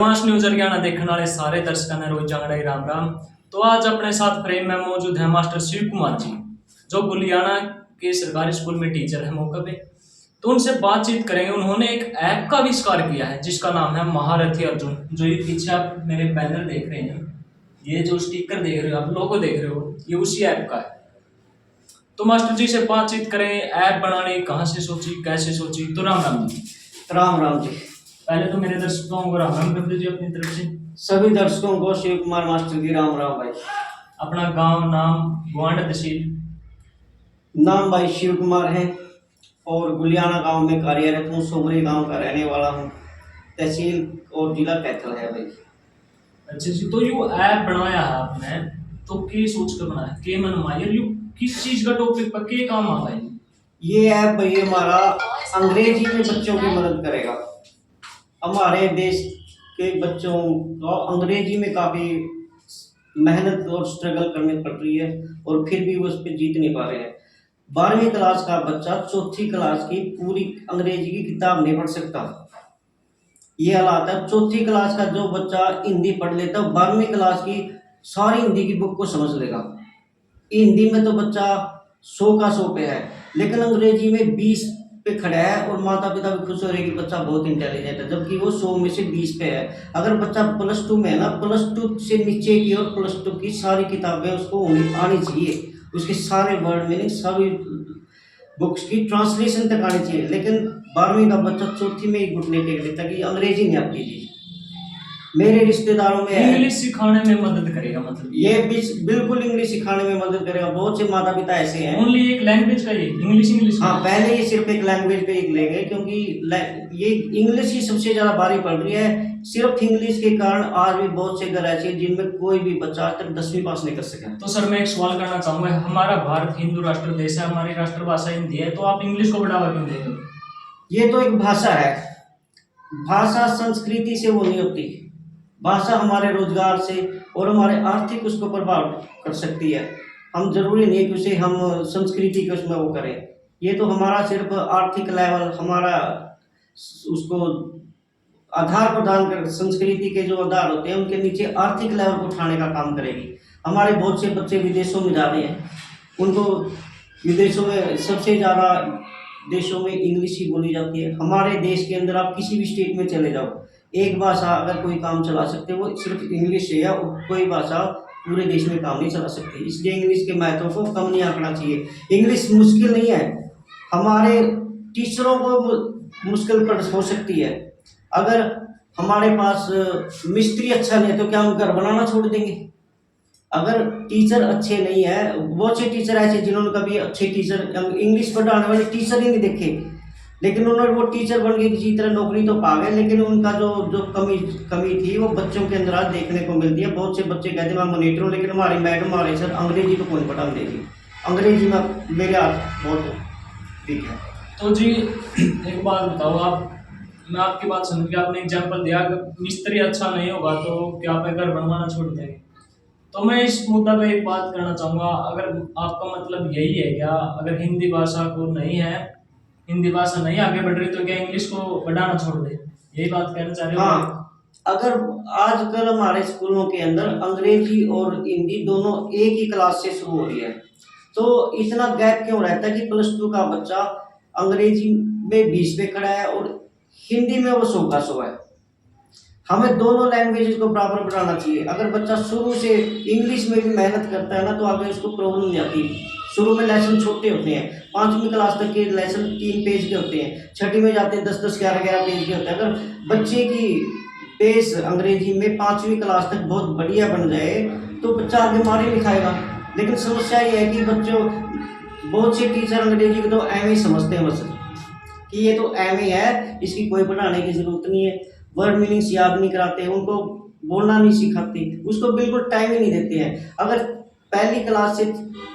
मास news Haryana देखने वाले सारे दर्शकों ने रोज जांगड़ा राम राम। तो आज अपने साथ फ्रेम में मौजूद है मास्टर शिव कुमार जी, जो गुलियाना के सरकारी स्कूल में टीचर है मौके पे। तो उनसे बातचीत करेंगे। उन्होंने एक ऐप का आविष्कार किया है जिसका नाम है महारथी अर्जुन। जो ये पीछे आप मेरे बैनर देख रहे हैं, ये जो स्टिकर देख रहे हो, आप लोगो देख रहे हो, ये उसी ऐप का है। तो मास्टर जी से बातचीत करें, ऐप बनाने कहाँ से सोची, कैसे सोची। तो राम राम जी। राम राम जी। पहले तो मेरे दर्शकों को राम राम कर दीजिए अपनी तरफ से। सभी दर्शकों को शिव कुमार मास्टर की राम राम भाई। अपना गांव, नाम, गोंड, तहसील। नाम भाई शिव कुमार है और गुलियाना गांव में कार्यरत हूँ। सोमरी गांव का रहने वाला हूँ। तहसील और जिला कैथल है भाई। अच्छा जी, तो यू ऐप बनाया है आपने, तो के सोच कर बनाया, के मन माया यू किस चीज का टॉपिक पर के काम आ गए? ये ऐप भाई हमारा अंग्रेजी में बच्चों की मदद करेगा। हमारे देश के बच्चों को अंग्रेजी में काफ़ी मेहनत और स्ट्रगल करनी पड़ रही है और फिर भी वो उस पर जीत नहीं पा रहे हैं। 12वीं क्लास का बच्चा चौथी क्लास की पूरी अंग्रेजी की किताब नहीं पढ़ सकता। ये हालात है। चौथी क्लास का जो बच्चा हिंदी पढ़ लेता है 12वीं क्लास की सारी हिंदी की बुक को समझ लेगा। हिंदी में तो बच्चा 100 का 100 पे है, लेकिन अंग्रेजी में 20 पे खड़ा है और माता पिता भी खुश हो रहे कि बच्चा बहुत इंटेलिजेंट है, जबकि वो 100 में से 20 पे है। अगर बच्चा +2 में है ना, +2 से नीचे की और +2 की सारी किताबें उसको आनी चाहिए। उसके सारे वर्ड मीनिंग, सभी बुक्स की ट्रांसलेशन तक आनी चाहिए। लेकिन 12वीं का बच्चा चौथी में ही घुटने टेक देता कि अंग्रेजी नहीं आती जी। मेरे रिश्तेदारों में इंग्लिश सिखाने में मदद करेगा, मतलब ये बिल्कुल इंग्लिश सिखाने में मदद करेगा। बहुत से माता पिता ऐसे हैं ओनली एक लैंग्वेज का, ये इंग्लिश। हाँ, पहले ये सिर्फ एक लैंग्वेज पे ही लेंगे क्योंकि ये इंग्लिश ही सबसे ज़्यादा भारी पड़ रही है। सिर्फ इंग्लिश के कारण आज भी बहुत से घर ऐसे हैं जिनमें कोई भी बच्चा आज तक 10वीं पास नहीं कर सका। तो सर मैं एक सवाल करना चाहूंगा, हमारा भारत हिंदू राष्ट्र देश है, हमारी राष्ट्रभाषा हिंदी है, तो आप इंग्लिश को बढ़ावा क्यों दे रहे हो? ये तो एक भाषा है। भाषा संस्कृति से वो नहीं होती। भाषा हमारे रोजगार से और हमारे आर्थिक उसको प्रभाव कर सकती है। हम जरूरी नहीं कि उसे हम संस्कृति के उसमें वो करें। ये तो हमारा सिर्फ आर्थिक लेवल, हमारा उसको आधार प्रदान कर, संस्कृति के जो आधार होते हैं उनके नीचे आर्थिक लेवल को उठाने का काम करेगी। हमारे बहुत से बच्चे विदेशों में जा रहे हैं, उनको विदेशों में सबसे ज़्यादा देशों में इंग्लिश ही बोली जाती है। हमारे देश के अंदर आप किसी भी स्टेट में चले जाओ, एक भाषा अगर कोई काम चला सकते वो सिर्फ इंग्लिश है, या कोई भाषा पूरे देश में काम नहीं चला सकती। इसलिए इंग्लिश के महत्व को कम नहीं आंकना चाहिए। इंग्लिश मुश्किल नहीं है, हमारे टीचरों को मुश्किल हो सकती है। अगर हमारे पास मिस्त्री अच्छा नहीं है तो क्या हम घर बनाना छोड़ देंगे? अगर टीचर अच्छे नहीं है, बहुत से टीचर ऐसे जिन्होंने कभी अच्छे टीचर, इंग्लिश पढ़ाने वाले टीचर ही नहीं देखे, लेकिन उन्होंने वो टीचर बन के किसी तरह नौकरी तो पा गए, लेकिन उनका जो जो कमी थी वो बच्चों के अंदर आज देखने को मिलती है। बहुत से बच्चे कहते हैं मैं मॉनिटर हूँ, लेकिन हमारी मैडम, हमारे सर अंग्रेजी तो कौन पढ़ा देगी। अंग्रेजी में मेरे हाथ बहुत ठीक है। तो जी एक बात बताओ आप, मैं आपकी बात सुन के आपने एग्जाम्पल दिया कि मिस्त्री अच्छा नहीं होगा तो क्या आप घर बनवाना छोड़ देंगे। तो मैं इस मुद्दा पे एक बात करना चाहूँगा, अगर आपका मतलब यही है क्या, अगर हिंदी भाषा को नहीं है, हिंदी भाषा नहीं आगे बढ़ रही तो क्या इंग्लिश को बढ़ाना छोड़ दे, यही बात कहना चाह रहे हो? हाँ, अगर आजकल हमारे स्कूलों के अंदर अंग्रेजी और हिंदी दोनों एक ही क्लास से शुरू हो रही है, तो इतना गैप क्यों रहता है कि +2 का बच्चा अंग्रेजी में 20 पे खड़ा है और हिंदी में वो 100 का 100 है। हमें दोनों लैंग्वेजेस को बराबर बढ़ाना चाहिए। अगर बच्चा शुरू से इंग्लिश में भी मेहनत करता है ना, तो आगे उसको प्रॉब्लम नहीं आती। शुरू में लेसन छोटे होते हैं, 5वीं क्लास तक के लेसन 3 पेज के होते हैं, छठी में जाते हैं 10-10, 11-11 पेज के होते हैं। अगर बच्चे की बेस अंग्रेजी में 5वीं क्लास तक बहुत बढ़िया बन जाए तो बच्चा आगे मारे लिखाएगा। लेकिन समस्या ये है कि बच्चों, बहुत से टीचर अंग्रेजी को तो एम ही समझते हैं बस, कि ये तो एम ही है, इसकी कोई पढ़ाने की ज़रूरत नहीं है। वर्ड मीनिंग्स याद नहीं कराते, उनको बोलना नहीं सिखाते, उसको बिल्कुल टाइम ही नहीं देते हैं। अगर पहली क्लास से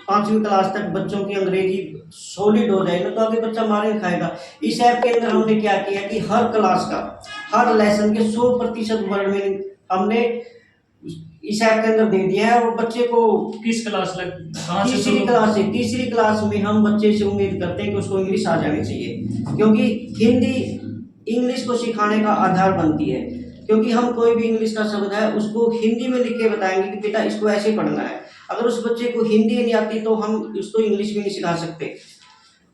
5वीं क्लास तक बच्चों की अंग्रेजी सॉलिड हो जाए ना, तो आगे बच्चा मारे खाएगा। इस ऐप के अंदर हमने क्या किया कि हर क्लास का, हर लेसन के 100% वर्ड मीनिंग हमने इस ऐप के अंदर दे दिया है। और बच्चे को किस क्लास लग, तीसरी क्लास में हम बच्चे से उम्मीद करते हैं कि उसको इंग्लिश आ जानी चाहिए, क्योंकि हिंदी इंग्लिश को सिखाने का आधार बनती है। क्योंकि हम कोई भी इंग्लिश का शब्द है उसको हिंदी में लिख के बताएंगे कि बेटा इसको ऐसे पढ़ना है। अगर उस बच्चे को हिंदी नहीं आती तो हम उसको इंग्लिश भी नहीं सिखा सकते।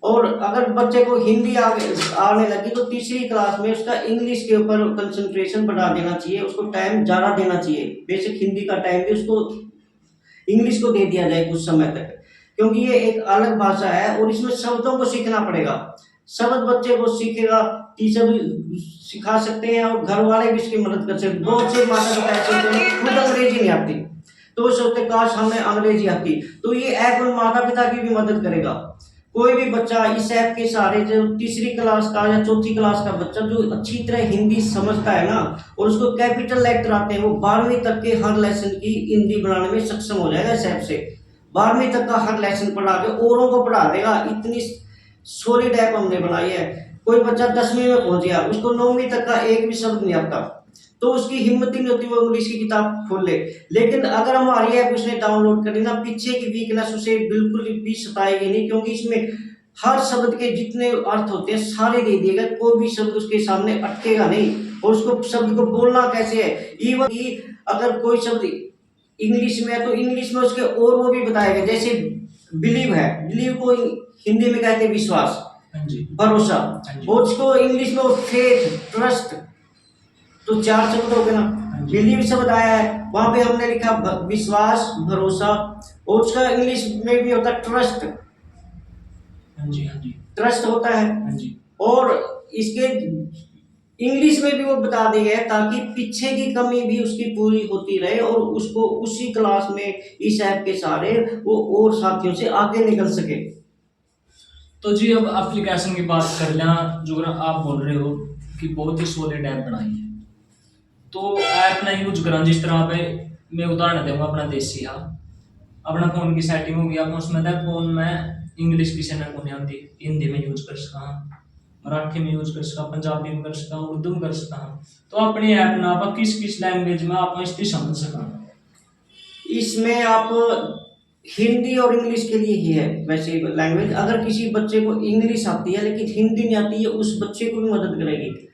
और अगर बच्चे को हिंदी आने लगी तो तीसरी क्लास में उसका इंग्लिश के ऊपर कंसंट्रेशन बढ़ा देना चाहिए, उसको टाइम ज़्यादा देना चाहिए। बेसिक हिंदी का टाइम भी उसको इंग्लिश को दे दिया जाए कुछ समय तक, क्योंकि ये एक अलग भाषा है और इसमें शब्दों को सीखना पड़ेगा। शब्द बच्चे को सीखेगा, टीचर भी सिखा सकते हैं और घर वाले भी इसकी मदद कर सकते हैं। बहुत से माता पिता ऐसे होते हैं खुद अंग्रेजी नहीं आती तो वो सोचते काश हमें अंग्रेजी आती, तो ये ऐप उन माता पिता की भी मदद करेगा। कोई भी बच्चा इस ऐप के सहारे, जो तीसरी क्लास का या चौथी क्लास का बच्चा जो अच्छी तरह हिंदी समझता है ना और उसको कैपिटल लेटर आते हैं, वो 12वीं तक के हर लेसन की हिंदी बनाने में सक्षम हो जाएगा इस ऐप से। 12वीं तक का हर लेसन पढ़ा के औरों को पढ़ा देगा। इतनी सॉलिड ऐप हमने बनाई है। कोई बच्चा 10वीं में पहुंच गया, उसको 9वीं तक का एक भी शब्द नहीं आता तो उसकी हिम्मत ही नहीं होती वो इंग्लिश की किताब खोल ले। लेकिन अगर हमारी ऐप उसने डाउनलोड कर ली ना, पीछे की वीकनेस उसे बिल्कुल भी सताएगी नहीं, क्योंकि इसमें हर शब्द के जितने अर्थ होते हैं सारे दे दिए गए। कोई भी शब्द उसके सामने अटकेगा नहीं और उसको शब्द को बोलना कैसे है। इवन कि अगर कोई शब्द इंग्लिश में है तो इंग्लिश में उसके और वो भी बताएगा। जैसे बिलीव है, बिलीव को हिंदी में कहते हैं विश्वास, हाँ जी, भरोसा, हाँ जी, और उसको इंग्लिश में फेथ, ट्रस्ट, तो 4 शब्द हो गए ना। बिलीव शब्द आया है, वहां पे हमने लिखा विश्वास, भरोसा, और उसका इंग्लिश में भी होता है ट्रस्ट। हाँ जी, हाँ जी, ट्रस्ट होता है। हाँ जी। और इसके इंग्लिश में भी वो बता दिए है ताकि पीछे की कमी भी उसकी पूरी होती रहे और उसको उसी क्लास में इस ऐप के सहारे वो और साथियों से आगे निकल सके। तो जी अब एप्लीकेशन की बात कर लें, जो आप बोल रहे हो कि बहुत ही सॉलिड ऐप बनाई है, तो ऐप ने यूज करा जिस तरह पे मैं उदाहरण दूंगा अपना देसी हाँ। अपना फोन की सेटिंग होगी, आप उसमें तक फोन में इंग्लिश की चैनल को नहीं आती, हिंदी में यूज कर सका, मराठी में यूज कर सका, पंजाबी में कर सका, उर्दू में कर सका। तो अपनी ऐप ना आप किस किस लैंग्वेज में आप इसकी समझ सका। इसमें आप हिंदी और इंग्लिश के लिए ही है वैसे लैंग्वेज। अगर किसी बच्चे को इंग्लिश आती है लेकिन हिंदी नहीं आती है, उस बच्चे को भी मदद करेगी।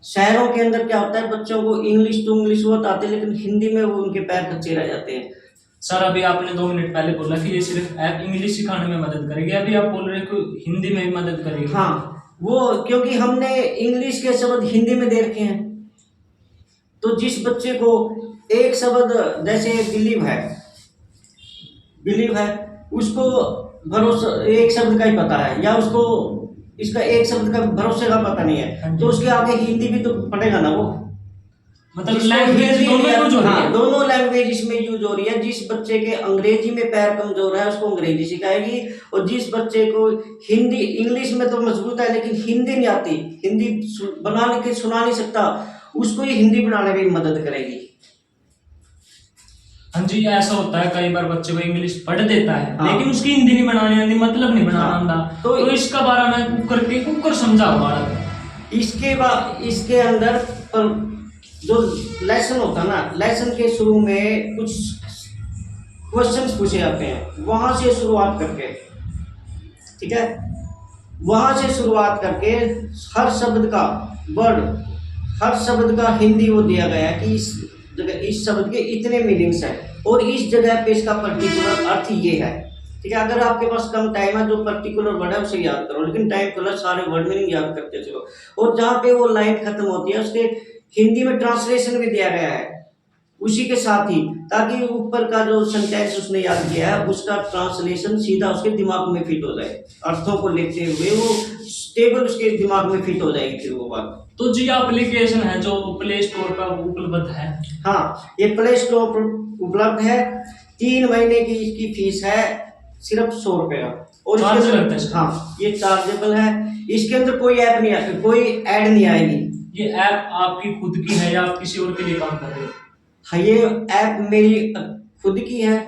शहरों के अंदर क्या होता है, बच्चों को इंग्लिश तो इंग्लिश बहुत आती है लेकिन हिंदी में वो उनके पैर कच्चे रह जाते हैं। सर अभी आपने 2 मिनट पहले बोला कि ये सिर्फ ऐप इंग्लिश सिखाने में मदद करेगी, अभी आप बोल रहे हो कि हिंदी में भी मदद करेगी। हाँ, वो क्योंकि हमने इंग्लिश के शब्द हिंदी में दे रखे हैं, तो जिस बच्चे को एक शब्द जैसे बिलीव है उसको भरोसा एक शब्द का ही पता है, या उसको इसका एक शब्द का भरोसे का पता नहीं है, तो उसके आगे हिंदी भी तो पढ़ेगा ना वो। मतलब लैंग्वेज दोनों यूज हो रही है। दोनों लैंग्वेज इसमें यूज हो रही है। जिस बच्चे के अंग्रेजी में पैर कमजोर है उसको अंग्रेजी सिखाएगी, और जिस बच्चे को हिंदी इंग्लिश में तो मजबूत है लेकिन हिंदी नहीं आती, हिंदी बनाने के सुना नहीं सकता, उसको ये हिंदी बनाने में मदद करेगी। हाँ जी, ऐसा होता है कई बार बच्चे को इंग्लिश पढ़ देता है हाँ। लेकिन उसकी हिंदी नहीं बनानी आती, मतलब नहीं बनाना हाँ। आंदा। तो तो इसका बारे में कुकर समझाओ बालक। इसके बाद इसके अंदर पर जो लेसन होता है ना, लेसन के शुरू में कुछ क्वेश्चंस पूछे जाते हैं, वहां से शुरुआत करके, ठीक है, वहां से शुरुआत करके हर शब्द का वर्ड, हर शब्द का हिंदी वो दिया गया है कि इस जगह इस शब्द के इतने मीनिंग्स हैं और इस जगह पे इसका पर्टिकुलर अर्थ ये है। ठीक है, अगर आपके पास कम टाइम है जो पर्टिकुलर वर्ड है उसे याद करो, लेकिन टाइम कलर सारे वर्ड मीनिंग याद करते चलो। और जहाँ पे वो लाइन खत्म होती है उसके हिंदी में ट्रांसलेशन भी दिया गया है उसी के साथ ही, ताकि ऊपर का जो सेंटेंस उसने याद किया है उसका ट्रांसलेशन सीधा उसके दिमाग में फिट हो जाए, अर्थों को लेते हुए वो स्टेबल उसके दिमाग में फिट हो जाएगी फिर वो बात। तो जी एप्लीकेशन है जो प्ले स्टोर पर उपलब्ध है। हाँ, ये प्ले स्टोर पर उपलब्ध है। 3 महीने की इसकी फीस है सिर्फ 100 रुपये का, और चार्ज लगता है। हाँ, ये चार्जेबल है। इसके अंदर कोई ऐप नहीं आएगी, कोई ऐड नहीं आएगी। ये ऐप आपकी खुद की है या आप किसी और के लिए काम कर रहे हो? हाँ, ये ऐप मेरी खुद की है,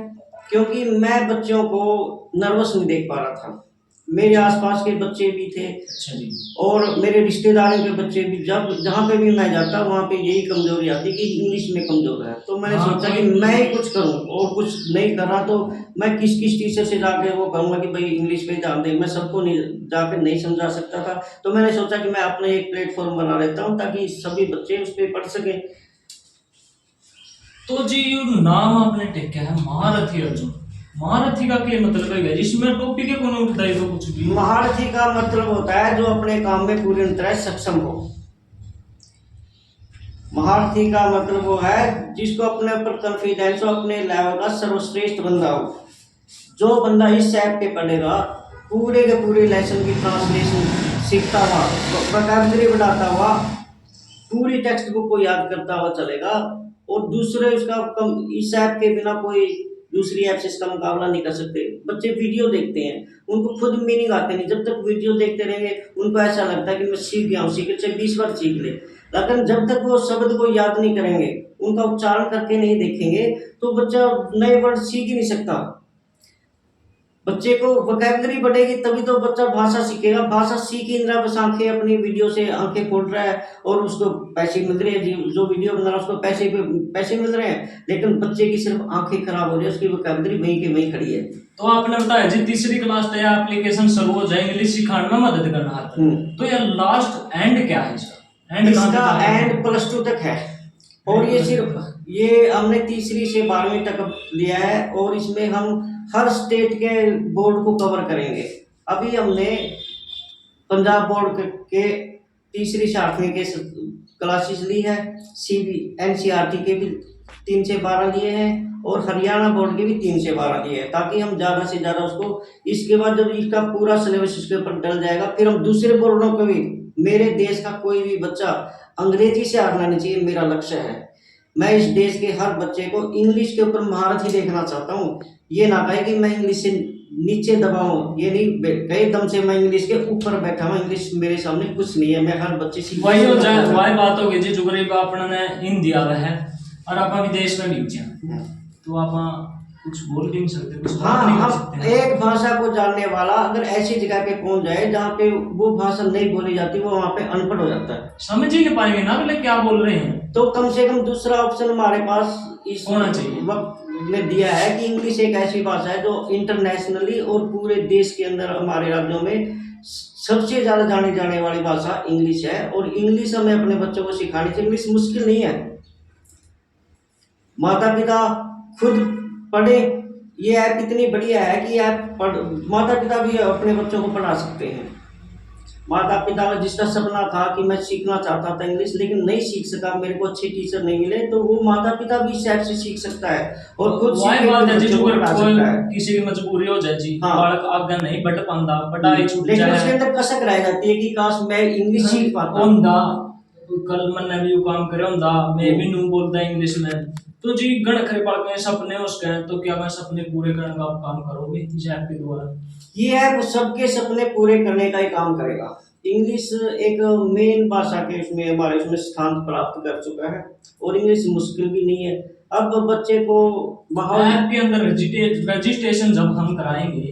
क्योंकि मैं बच्चों को नर्वस नहीं देख पा रहा था। मेरे आसपास के बच्चे भी थे, अच्छा जी, और मेरे रिश्तेदारों के बच्चे भी, जब जहाँ पे भी मैं जाता वहाँ पे यही कमजोरी आती कि इंग्लिश में कमजोर है। तो मैंने हाँ, सोचा कि मैं ही कुछ करूँ, और कुछ नहीं कर रहा तो मैं किस किस टीचर से जाके वो कहूँगा कि भाई इंग्लिश पे ध्यान दे। मैं सबको नहीं जाकर नहीं समझा सकता था, तो मैंने सोचा कि मैं अपना एक प्लेटफॉर्म बना लेता हूँ ताकि सभी बच्चे उस पर पढ़ सकें। तो जी यो नाम आपने टेका है महारथी अर्जुन। महारथी का क्या मतलब है जिसमें टॉपिक है कौन उठता है तो कुछ भी। महारथी का मतलब होता है जो अपने काम में पूरी तरह सक्षम हो। महारथी का मतलब वो है जिसको अपने ऊपर कॉन्फिडेंस हो, अपने लेवल का सर्वश्रेष्ठ बंदा हो। जो बंदा इस ऐप पे पढ़ेगा पूरे के पूरे लेसन की ट्रांसलेशन सीखता हुआ, वोकैबुलरी बढ़ाता हुआ, पूरी टेक्स्ट बुक को याद करता हुआ चलेगा, और दूसरे उसका इस ऐप के बिना कोई दूसरी ऐप से इसका मुकाबला नहीं कर सकते। बच्चे वीडियो देखते हैं, उनको खुद मीनिंग आते नहीं, जब तक वीडियो देखते रहेंगे उनको ऐसा लगता है कि मैं सीख गया हूँ, सीख चाहे 20 बार सीख ले, लेकिन जब तक वो शब्द को याद नहीं करेंगे, उनका उच्चारण करके नहीं देखेंगे, तो बच्चा नए वर्ड सीख ही नहीं सकता। बच्चे को वोकैबुलरी बढ़ेगी तभी तो बच्चा भाषा सीखेगा। भाषा सीख ही नहीं रहा, बस आंखें अपनी वीडियो से आंखें खोल रहा है और उसको पैसे मिल रहे हैं, जो वीडियो बना रहा है उसको पैसे मिल रहे हैं, लेकिन बच्चे की सिर्फ आंखें खराब हो रही है, उसकी वोकैबुलरी वहीं की वहीं खड़ी है। तो आपने बताया जी तीसरी क्लास तक एप्लीकेशन शुरू हो जाए इंग्लिश सिखाने में मदद करना आता है। तो यार लास्ट एंड क्या है इसका? इसका एंड +2 तक है, और ये सिर्फ ये हमने तीसरी से 12वीं तक लिया है, और इसमें हम हर स्टेट के बोर्ड को कवर करेंगे। अभी हमने पंजाब बोर्ड के तीसरी से 8वीं के क्लासेस ली है, NCERT के भी 3 से 12 लिए हैं, और हरियाणा बोर्ड के भी 3 से 12 लिए हैं, ताकि हम ज़्यादा से ज़्यादा उसको, इसके बाद जब इसका पूरा सिलेबस इसके ऊपर डल जाएगा, फिर हम दूसरे बोर्डों को भी, मेरे देश का कोई भी बच्चा अंग्रेजी से हारना नहीं चाहिए, मेरा लक्ष्य है। मैं इस देश के हर बच्चे को इंग्लिश के ऊपर महारथी देखना चाहता हूँ। ये ना कहे कि मैं इंग्लिश से नीचे दबा हूँ, ये नहीं कहे दम से मैं इंग्लिश के ऊपर बैठा हूँ, इंग्लिश मेरे सामने कुछ नहीं है, मैं हर बच्चे से वही हो जाए, वही बात होगी जी, जो गरीब अपने हिंदी आवा है और आप विदेश में भी जाए तो आप कुछ बोल भी नहीं सकते, कुछ बात नहीं कर सकते। हम एक भाषा को जानने वाला अगर ऐसी जगह पे पहुंच जाए जहाँ पे वो भाषा नहीं बोली जाती, वो वहाँ पे अनपढ़ हो जाता है, समझ ही नहीं पाएंगे ना अगले क्या बोल रहे हैं। तो कम से कम दूसरा ऑप्शन हमारे पास इस होना चाहिए। वक्त में दिया है कि इंग्लिश एक ऐसी भाषा है जो इंटरनेशनली और पूरे देश के अंदर हमारे राज्यों में सबसे ज्यादा जानी जाने वाली भाषा इंग्लिश है, और इंग्लिश हमें अपने बच्चों को सिखानी चाहिए। इंग्लिश मुश्किल नहीं है, माता पिता खुद पढ़े, ये ऐप इतनी बढ़िया है कि ऐप माता पिता भी अपने बच्चों को पढ़ा सकते हैं। माता पिता का जिसका सपना था कि मैं सीखना चाहता था इंग्लिश लेकिन नहीं सीख सका, मेरे को अच्छे टीचर नहीं मिले, तो वो माता पिता भी इस ऐप से सीख सकता है और खुद पढ़ा सकता है। किसी की मजबूरी हो जाए जी, बालक आगे नहीं बढ़ पाता, पढ़ाई छूट जाए, लेकिन उसके अंदर कसक रह जाती है कि काश मैं इंग्लिश सीख पाता। कल मैंने भी काम करे होंदा, मैं भी नू बोलता इंग्लिश में, तो जी गण खरे बालक सपने उसके, तो क्या मैं सपने पूरे करने का काम करोगे इस ऐप के द्वारा? ये ऐप सबके सपने पूरे करने का ही काम करेगा। इंग्लिश एक मेन भाषा के उसमें हमारे उसमें स्थान प्राप्त कर चुका है, और इंग्लिश मुश्किल भी नहीं है। अब बच्चे को ऐप के अंदर रजिस्ट्रेशन जब हम कराएंगे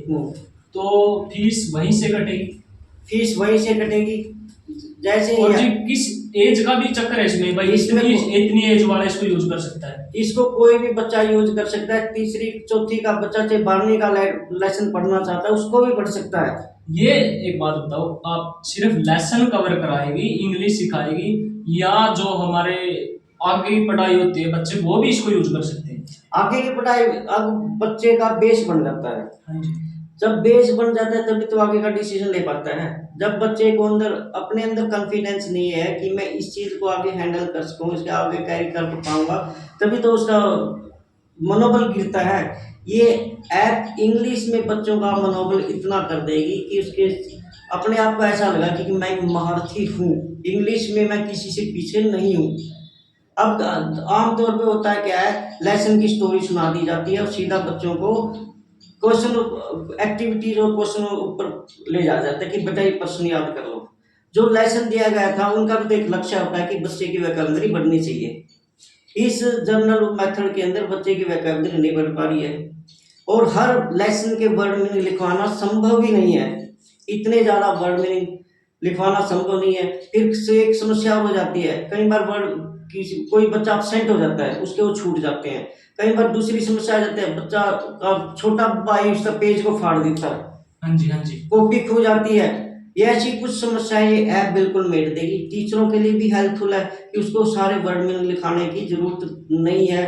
तो फीस वहीं से कटेगी? फीस वहीं से कटेगी। जैसे और जी किस एज का भी चक्कर है इसमें भाई, इतनी एज वाला इसको यूज कर सकता है? इसको कोई भी बच्चा यूज कर सकता है। तीसरी चौथी का बच्चा चाहे 12वीं का लेसन पढ़ना चाहता है उसको भी पढ़ सकता है। ये एक बात बताओ, आप सिर्फ लेसन कवर कराएगी, इंग्लिश सिखाएगी, या जो हमारे आगे की पढ़ाई होती है बच्चे वो भी इसको यूज कर सकते हैं? आगे की पढ़ाई अब बच्चे का बेस बन जाता है। हाँ जी। जब बेस बन जाता है तभी तो आगे का डिसीजन ले पाता है। जब बच्चे को अंदर अपने अंदर कॉन्फिडेंस नहीं है कि मैं इस चीज को आगे हैंडल कर सकूं, इसके आगे कैरी कर पाऊंगा, तभी तो उसका मनोबल गिरता है। ये ऐप इंग्लिश में बच्चों का मनोबल इतना कर देगी कि उसके अपने आप को ऐसा लगा कि मैं महारथी हूँ, इंग्लिश में मैं किसी से पीछे नहीं हूँ। अब आमतौर पे होता है क्या है, लेसन की स्टोरी सुना दी जाती है और सीधा बच्चों को क्वेश्चन एक्टिविटीज और क्वेश्चन ऊपर ले जाया जाता है कि बेटा ये प्रश्न याद कर लो। जो लेसन दिया गया था उनका भी तो एक लक्ष्य होता है कि बच्चे की वोकैबुलरी बढ़नी चाहिए। इस जर्नल मेथड के अंदर बच्चे की वोकैबुलरी नहीं बढ़ पा रही है, और हर लेसन के वर्ड मीनिंग लिखवाना संभव ही नहीं है। इतने ज़्यादा वर्ड मीनिंग लिखवाना संभव नहीं है। फिर से एक समस्या हो जाती है, कई बार वर्ड कोई बच्चा अपसेंट हो जाता है, उसके वो छूट जाते हैं। कई बार दूसरी समस्या आ जाती है, बच्चा का छोटा भाई उसका पेज को फाड़ देता है, हाँ जी हाँ जी, कॉपी खो जाती है। ये ऐसी कुछ समस्याएं ये ऐप बिल्कुल मेट देगी। टीचरों के लिए भी हेल्पफुल है कि उसको सारे वर्ड मीनिंग लिखाने की जरूरत नहीं है।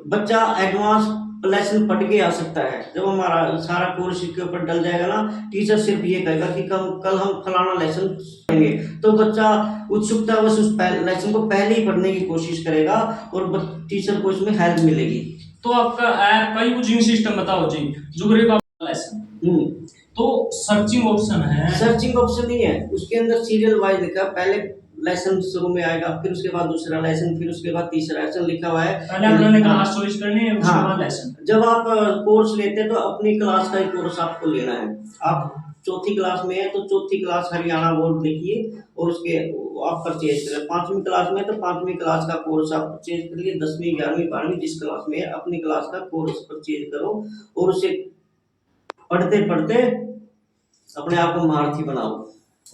बच्चा एडवांस लेसन पढ़ के आ सकता है। जब हमारा सारा कोर्स इसके ऊपर डल जाएगा ना, टीचर सिर्फ ये कहेगा कि कल हम फलाना लेसन पढ़ेंगे, तो बच्चा उत्सुकता बस उस लेसन को पहले ही पढ़ने की कोशिश करेगा और टीचर को इसमें हेल्प मिलेगी। तो आपका ऐप का यूजिंग सिस्टम बताओ जी, जुगरे का लेसन। तो सर्चिंग ऑप्शन है? सर्चिंग ऑप्शन नहीं है, उसके अंदर सीरियल वाइज लिखा है। पहले लेसन शुरू में आएगा, फिर उसके बाद दूसरा लेसन, फिर उसके बाद तीसरा लेसन लिखा हुआ है। पहले आपने क्लास चॉइस करनी है, उसके बाद लेसन। जब आप कोर्स लेते हैं तो अपनी क्लास का ही कोर्स आपको लेना है। आप चौथी क्लास में है तो चौथी क्लास हरियाणा बोर्ड लिखिए और उसके आप परचेज करें। 5वीं क्लास में तो 5वीं क्लास का कोर्स आप परचेज करिए। 10वीं 11वीं 12वीं जिस क्लास में है अपनी क्लास का कोर्स परचेज करो और उसे पढ़ते पढ़ते अपने आप को महारथी बनाओ।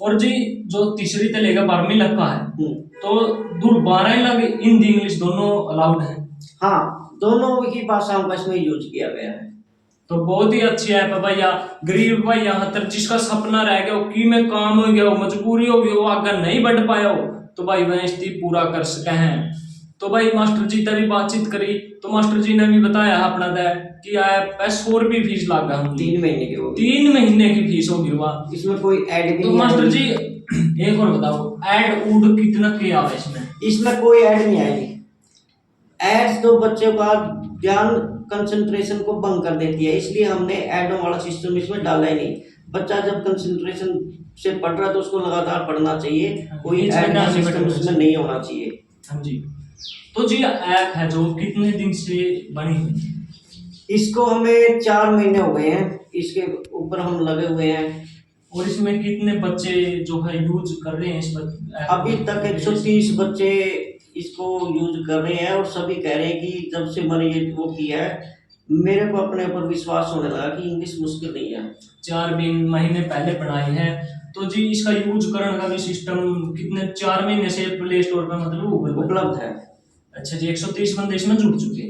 और जी जो तीसरी से लेकर 12वीं तक का है, तो दूर 12 लग हिंदी इंग्लिश दोनों अलाउड है? हाँ, दोनों ही भाषाओं का इसमें यूज किया गया है। तो बहुत ही अच्छी ऐप है भैया। गरीब भाई यहाँ तक जिसका सपना रह गया हो कि मैं काम हो गया हो, मजबूरी हो गई हो, आगे नहीं बढ़ पाया हो, तो भाई वह इस्ती पूरा कर सके हैं। तो भाई मास्टर जी तभी बातचीत करी तो मास्टर जी ने भी बताया अपना कि ऐप 100 रुपये फीस लागा हम 3 महीने की होगी। 3 महीने की फीस होगी वह, इसमें कोई ऐड भी तो नहीं। मास्टर जी एक और बताओ, ऐड उड कितना क्या है इसमें? इसमें कोई ऐड नहीं आएगी। एड्स तो बच्चों का ध्यान कंसंट्रेशन को भंग कर देती है, इसलिए हमने एडों वाला सिस्टम इसमें डाला ही नहीं। बच्चा जब कंसंट्रेशन से पढ़ रहा है तो उसको लगातार पढ़ना चाहिए, कोई ऐड का सिस्टम उसमें नहीं होना चाहिए। हाँ जी। तो जी ऐप है जो कितने दिन से बनी हुई? इसको हमें 4 महीने हो गए हैं, इसके ऊपर हम लगे हुए हैं। और इसमें कितने बच्चे जो है यूज कर रहे हैं इस अभी तक 130 बच्चे इसको यूज कर रहे हैं और सभी कह रहे हैं कि जब से मैंने ये वो किया है मेरे को अपने ऊपर विश्वास होने लगा कि इंग्लिश मुश्किल नहीं है। 4 महीने पहले बनाई है, तो जी इसका यूज करने का भी सिस्टम कितने 4 महीने से प्ले स्टोर पे मतलब उपलब्ध है? अच्छा जी, 130 बंदे इसमें जुड़ चुके।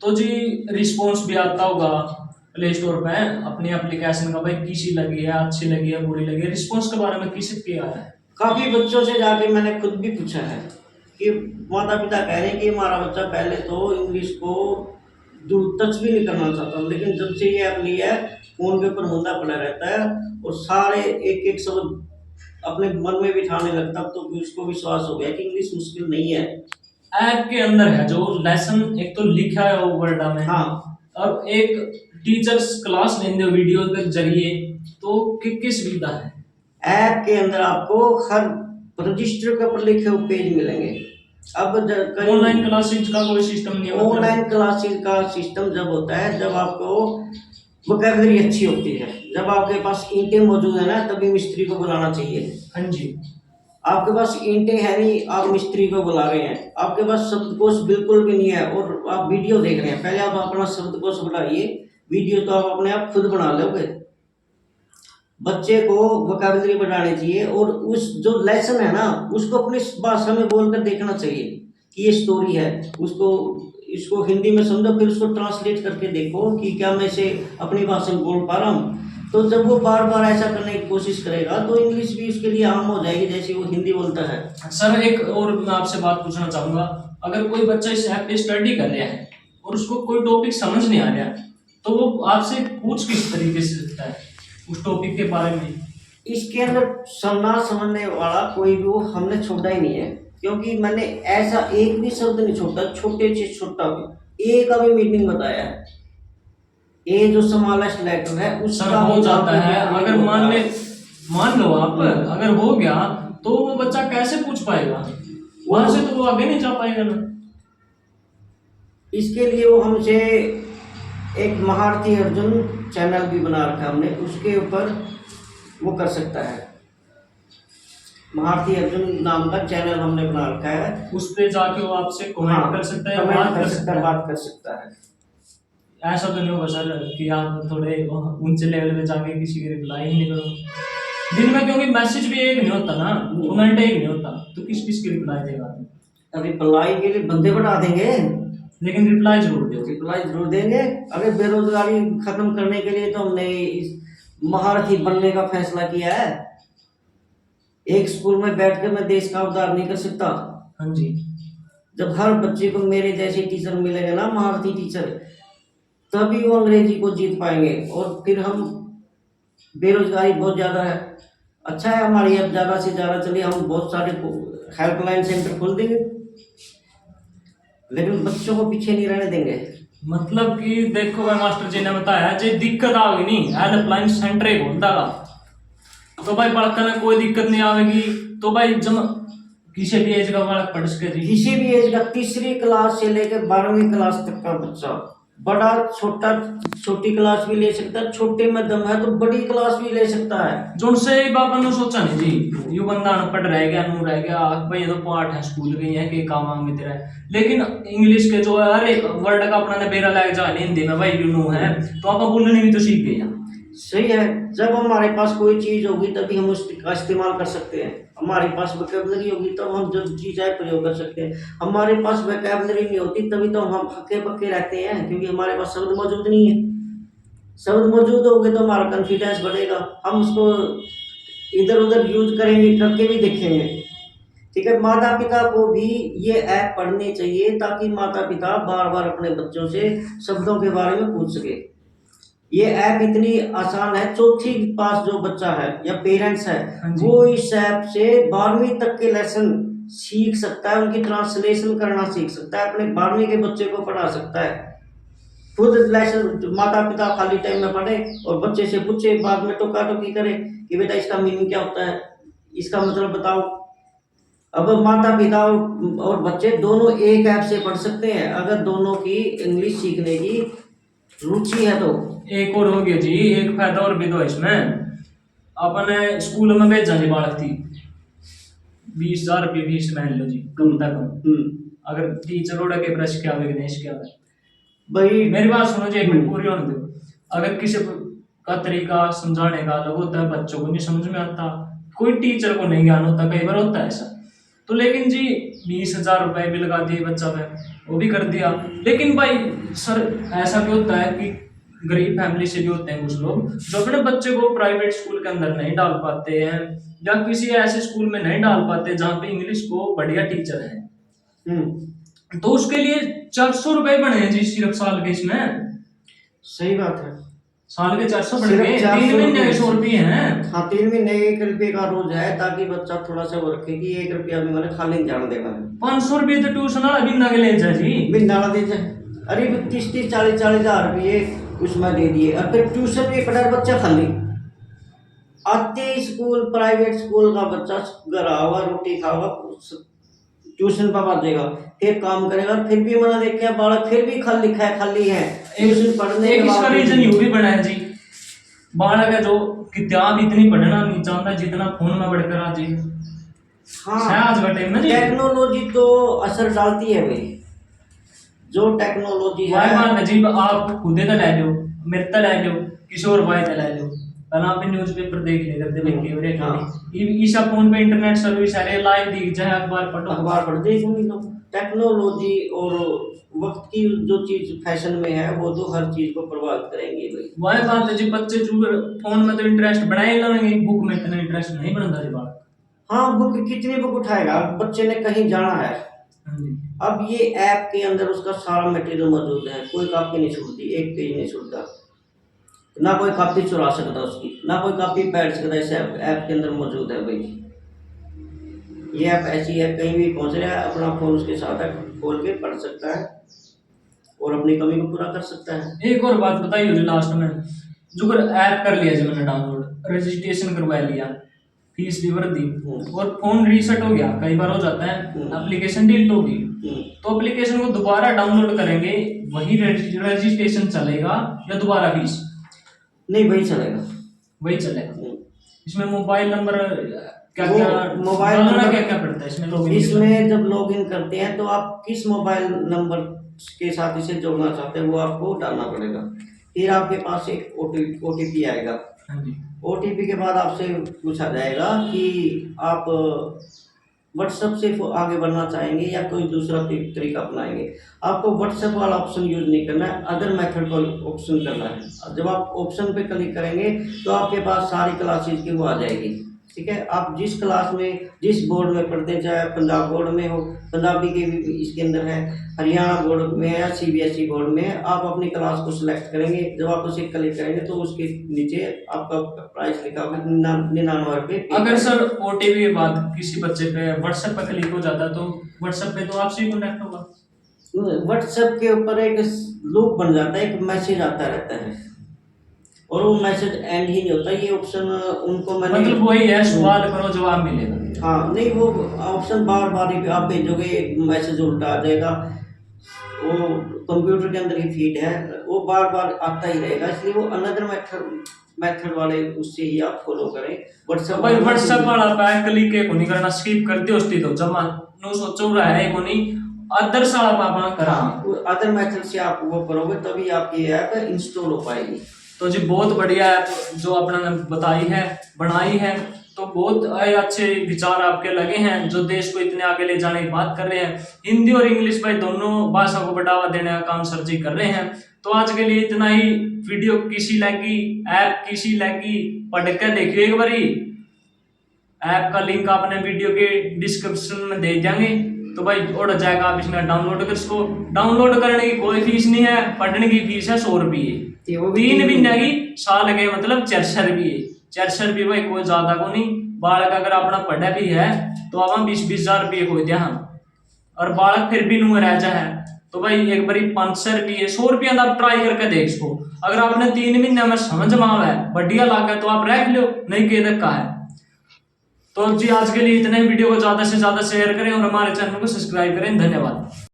तो जी रिस्पॉन्स भी आता होगा प्ले स्टोर पे अपनी एप्लीकेशन का, भाई किसी लगी है, अच्छी लगी है, बुरी लगी है, रिस्पॉन्स के बारे में किसी क्या है? काफी बच्चों से जाके मैंने खुद भी पूछा है कि माता पिता कह रहे हैं कि हमारा बच्चा पहले तो इंग्लिश को दूर टच भी नहीं करना चाहता, लेकिन जब से ये ऐप लिया है फोन के ऊपर मुंडा पड़ा रहता है और सारे एक एक शब्द अपने मन में बिठाने लगता, तो उसको विश्वास हो गया कि इंग्लिश मुश्किल नहीं है। ऐप के अंदर है जो लेसन एक तो लिखा है वर्ड में, हाँ, और एक टीचर्स क्लास लेंगे वीडियो के जरिए, तो किस सुविधा है? ऐप के अंदर आपको हर रजिस्टर के ऊपर लिखे हुए पेज मिलेंगे। अब ऑनलाइन क्लासेस का कोई सिस्टम नहीं है? ऑनलाइन क्लासेस का सिस्टम जब होता है जब आपको वोकैबुलरी अच्छी होती है, जब आपके पास ईंटें मौजूद है ना तभी मिस्त्री को बुलाना चाहिए। हाँ जी। आपके पास ईंटें है नहीं, आप मिस्त्री को बुला रहे हैं, आपके पास शब्दकोश बिल्कुल भी नहीं है और आप वीडियो देख रहे हैं, पहले आप अपना शब्दकोश बढ़ाइए, वीडियो तो आप अपने आप खुद बना लोगे। बच्चे को वोकैबुलरी बढ़ानी चाहिए और उस जो लेसन है ना उसको अपनी भाषा में बोलकर देखना चाहिए कि ये स्टोरी है, उसको इसको हिंदी में समझो, फिर उसको ट्रांसलेट करके देखो कि क्या मैं इसे अपनी भाषा में बोल पा रहा हूँ। तो जब वो बार बार ऐसा करने की कोशिश करेगा तो इंग्लिश भी उसके लिए आम हो जाएगी जैसे वो हिंदी बोलता है। सर एक और मैं आपसे बात पूछना चाहूंगा, अगर कोई बच्चा इस ऐप पे स्टडी कर रहा है और उसको कोई टॉपिक समझ नहीं आ रहा, तो वो आपसे पूछ किस तरीके से सकता है उस टॉपिक के बारे में? इसके अंदर ना समझने वाला कोई भी वो हमने छोड़ा ही नहीं है, क्योंकि मैंने ऐसा एक भी शब्द नहीं छोड़ा, छोटे से छोटा भी एक अभी मीनिंग बताया है। ये जो समालक्ष्य लेटर है उसका हो जाता है, अगर मान लो आप अगर हो गया तो वो बच्चा कैसे पूछ पाएगा? वहां से तो वो आगे नहीं जा पाएगा ना। इसके लिए वो हमसे एक महारथी अर्जुन चैनल भी बना रखा हमने, उसके ऊपर वो कर सकता है। महारथी अर्जुन नाम का चैनल हमने बना रखा है, उस पे जाके वो आपसे कमेंट कर सकता है, बात कर सकता है। ऐसा तो नहीं होगा सर कि आप थोड़े ऊंचे लेवल पे जाके किसी की रिप्लाई ही नहीं करो दिन में, क्योंकि मैसेज भी एक नहीं होता ना, कमेंट एक नहीं होता, तो किस की रिप्लाई देगा? रिप्लाई के लिए बंदे बढ़ा देंगे, लेकिन रिप्लाई जरूर दो। रिप्लाई जरूर देंगे। अगर बेरोजगारी खत्म करने के लिए तो हमने इस महारथी बनने का फैसला किया है। एक स्कूल में बैठकर मैं देश का उद्धार नहीं कर सकता। हाँ जी। जब हर बच्चे को मेरे जैसे टीचर मिलेंगे ना, महारथी टीचर, तभी वो अंग्रेजी को जीत पाएंगे। और फिर हम, बेरोजगारी बहुत ज़्यादा है, अच्छा है हमारी अब ज़्यादा से ज़्यादा चलिए हम बहुत सारे हेल्पलाइन सेंटर खोल देंगे, लेकिन बच्चों को पीछे नहीं रहने देंगे। मतलब कि देखो भाई, मास्टर जी ने बताया जे दिक्कत आवेगी नहीं हेल्पलाइन सेंटर ही खोल देगा, तो भाई बालक ने कोई दिक्कत नहीं आवेगी। तो भाई जब किसी भी एज का बालक पढ़ सके जी। किसी भी एज का, तीसरी क्लास से लेकर 12वीं क्लास तक का बच्चा, बड़ा छोटा, छोटी क्लास भी ले सकता है, छोटे में दम है तो बड़ी क्लास भी ले सकता है। जो उनसे ही बापा ने सोचा नहीं जी, यू बंदा अनपढ़ रह गया, नू रह गया भाई, ये तो पाठ है स्कूल गई है कि काम मांगे तेरा है। लेकिन इंग्लिश के जो है हर एक वर्ड का अपना ने बेरा लग जा हिंदी में भाई, यू नो है तो आप बोलने भी तो सीख गए। सही है, जब हमारे पास कोई चीज होगी तभी हम उसका इस्तेमाल कर सकते हैं। हमारे पास वोकैबुलरी होगी तब हम जो चीज है प्रयोग कर सकते हैं। हमारे पास वोकैबुलरी नहीं होती तभी तो हम हक्के बक्के रहते हैं, क्योंकि हमारे पास शब्द मौजूद नहीं है। शब्द मौजूद होंगे तो हमारा कॉन्फिडेंस बढ़ेगा, हम उसको इधर उधर यूज करेंगे, करके भी देखेंगे। ठीक है, माता पिता को भी ये ऐप पढ़ने चाहिए ताकि माता पिता बार बार अपने बच्चों से शब्दों के बारे में पूछ सके। ये ऐप इतनी आसान है, चौथी पास जो बच्चा है या पेरेंट्स है हाँ जी। वो इस ऐप से 12वीं तक के लेसन सीख सकता है, उनकी ट्रांसलेशन करना सीख सकता है, अपने 12वीं के बच्चे को पढ़ा सकता है। खुद लेसन माता पिता खाली टाइम में पढ़े और बच्चे से पूछे, बाद में टोका टोकी करे कि बेटा इसका मीनिंग क्या होता है, इसका मतलब बताओ। अब माता पिता और बच्चे दोनों एक ऐप से पढ़ सकते हैं, अगर दोनों की इंग्लिश सीखने की रुचि है तो। एक और हो गया जी, एक फायदा और भी तो है इसमें। अपने स्कूल में भेजा जी बालक थी, 20,000 रुपये फीस मान लो जी, कम तक कम। अगर टीचर उड़ा के ब्रश क्या आवे गणेश क्या आवे भाई मेरी बात सुनो जी, एक मिनट पूरी होने दो। अगर किसी का तरीका समझाने का अलग होता है, बच्चों को नहीं समझ में आता, कोई टीचर को नहीं ज्ञान होता, कई बार होता है ऐसा। तो लेकिन जी 20,000 रुपए भी लगा दिए बच्चा पे, वो भी कर दिया। लेकिन भाई सर ऐसा भी होता है कि गरीब फैमिली से भी होते हैं कुछ लोग जो अपने बच्चे को प्राइवेट स्कूल के अंदर नहीं डाल पाते हैं, या किसी ऐसे स्कूल में नहीं डाल पाते जहाँ पे इंग्लिश को बढ़िया टीचर है। तो उसके लिए 400 रुपए बने हैं जी सिर्फ साल के। इसमें सही बात है, साल के 400 बढ़ सिर्फ गए, 400 3 महीने के रुपए। 100 रुपये हैं। हाँ, 3 महीने 1 रुपये का रोज है, ताकि बच्चा थोड़ा सा वो रखे कि 1 रुपया भी मैंने खाली नहीं जान देना है। 500 रुपये तो ट्यूशन वाला भी ना ले जा जी। बिन डाला दे जाए, अरे 30-40 रुपये उसमें दे दिए, और फिर ट्यूशन भी पढ़ा बच्चा खाली। आते स्कूल, प्राइवेट स्कूल का बच्चा घर आवा, रोटी खावा, ट्यूशन पर बाजेगा, फिर काम करेगा, फिर भी मना देखे बालक फिर भी खाली है ट्यूशन पढ़ने एक के इसका बाद। रीजन ये भी बना है जी, बालक है जो किताब इतनी पढ़ना नहीं चाहता जितना फोन में पढ़कर आ जी। हाँ, आज का टाइम में जी टेक्नोलॉजी तो असर डालती है भाई, जो टेक्नोलॉजी है। वाई बात है जी, आप खुदे तो ले लो, मेरे तो ले लो, किसी और भाई तो ले लो, पहले आप न्यूज़पेपर देख ले करते भाई केवरे हाँ। ईशा फोन पे इंटरनेट सर्विस है, लाइव दिख जाए, अखबार पढ़ो। अखबार पढ़ते ही सुनी लो। टेक्नोलॉजी और वक्त की जो चीज फैशन में है वो तो हर चीज को प्रभावित करेंगे भाई। वही बात है जी, बच्चे जो फोन में तो इंटरेस्ट बनाए लेंगे, बुक में इतना इंटरेस्ट नहीं बनता जी बालक। हाँ, बुक कितनी बुक उठाएगा, बच्चे ने कहीं जाना है। हाँ जी। अब ये ऐप के अंदर उसका सारा मटेरियल मौजूद है, कोई कॉपी नहीं छूटती, एक पेज नहीं छूटता, ना कोई कॉपी चुरा सकता उसकी, ना कोई कॉपी पैड सकता, इस ऐप के अंदर मौजूद है भाई। ये ऐप ऐसी है, कहीं भी पहुंच रहा है अपना फोन उसके साथ है, खोल के पढ़ सकता है और अपनी कमी को पूरा कर सकता है। एक और बात बताइए जी लास्ट में, जो ऐप कर लिया जी मैंने डाउनलोड, रजिस्ट्रेशन करवा लिया, फीस भी भर दी और फोन रीसेट हो गया, कई बार हो जाता है, एप्लीकेशन डिलीट होगी, तो एप्लीकेशन को दोबारा डाउनलोड करेंगे, वही रजिस्ट्रेशन चलेगा या दोबारा फीस? नहीं, वही चलेगा, वही चलेगा। इसमें मोबाइल नंबर क्या वो क्या मोबाइल डालना, नंबर क्या क्या पड़ता है इसमें लॉगिन? इसमें जब लॉगिन करते हैं तो आप किस मोबाइल नंबर के साथ इसे जोड़ना चाहते हैं वो आपको डालना पड़ेगा। फिर आपके पास एक ओटीपी आएगा। हाँ जी। ओटीपी के बाद आपसे पूछा जाएगा कि आप व्हाट्सएप से आगे बढ़ना चाहेंगे या कोई दूसरा तरीका अपनाएंगे। आपको व्हाट्सएप वाला ऑप्शन यूज नहीं करना है, अदर मेथड का ऑप्शन करना है। जब आप ऑप्शन पे क्लिक करेंगे तो आपके पास सारी क्लासेस की वो आ जाएगी, ठीक है, आप जिस क्लास में जिस बोर्ड में पढ़ते हैं, चाहे पंजाब बोर्ड में हो, पंजाबी के भी इसके अंदर है, हरियाणा बोर्ड में या सीबीएसई बोर्ड में है, आप अपनी क्लास को सिलेक्ट करेंगे। जब आप उसे क्लिक करेंगे तो उसके नीचे आपका प्राइस लिखा होगा 99 रुपये। अगर सर ओटीपी के बाद किसी बच्चे पे व्हाट्सएप पे क्लिक हो जाता है तो व्हाट्सएप पे तो आपसे ही कॉन्टेक्ट होगा। व्हाट्सएप के ऊपर एक लूप बन जाता है, एक मैसेज आता रहता है और वो मैसेज एंड ही नहीं होता। ये ऑप्शन उनको मैंने मतलब वही है, सवाल करो जवाब मिलेगा। हाँ नहीं, वो ऑप्शन बार बार ही आप भेजोगे मैसेज उल्टा आ जाएगा। वो कंप्यूटर के अंदर ही फीड है, वो बार बार आता ही रहेगा, इसलिए वो अनदर मेथड वाले उससे ही आप फॉलो करें। तो भाई व्हाट्सएप वाला पे क्लिक के कोनी करना, स्किप कर दियो उसती तो जमा नो सोचो रहा है कोनी अदर साला पापा करा। अदर मेथड से आप वो करोगे तभी आपकी ऐप इंस्टॉल हो पाएगी। तो जी बहुत बढ़िया ऐप जो अपना ने बताई है, बनाई है, तो बहुत अच्छे विचार आपके लगे हैं जो देश को इतने आगे ले जाने की बात कर रहे हैं। हिंदी और इंग्लिश भाई दोनों भाषा को बढ़ावा देने का काम सर जी कर रहे हैं। तो आज के लिए इतना ही। वीडियो किसी लगी, ऐप किसी लगी, पढ़ के देखियो एक बारी। ऐप का लिंक आपने वीडियो के डिस्क्रिप्शन में दे देंगे, तो भाई उड़ जाएगा, आप इसमें डाउनलोड कर। इसको डाउनलोड करने की कोई फीस नहीं है, पढ़ने की फीस है 100 रुपये। 3 महीने की साल के मतलब 400 रुपये। 400 रुपये भाई कोई ज्यादा को नहीं। बालक अगर अपना पढ़ा भी है तो आप 20-20 हजार रुपये हो दिया हम, और बालक फिर भी नूर रह जाए तो भाई एक बारी 500 रुपये 100 रुपया आप ट्राई करके देख इसको। अगर आपने 3 महीने में समझ में आवा है, बढ़िया लागा तो आप रख लो, नहीं के धक्का है। तो जी आज के लिए इतने। वीडियो को ज्यादा से ज्यादा शेयर करें और हमारे चैनल को सब्सक्राइब करें। धन्यवाद।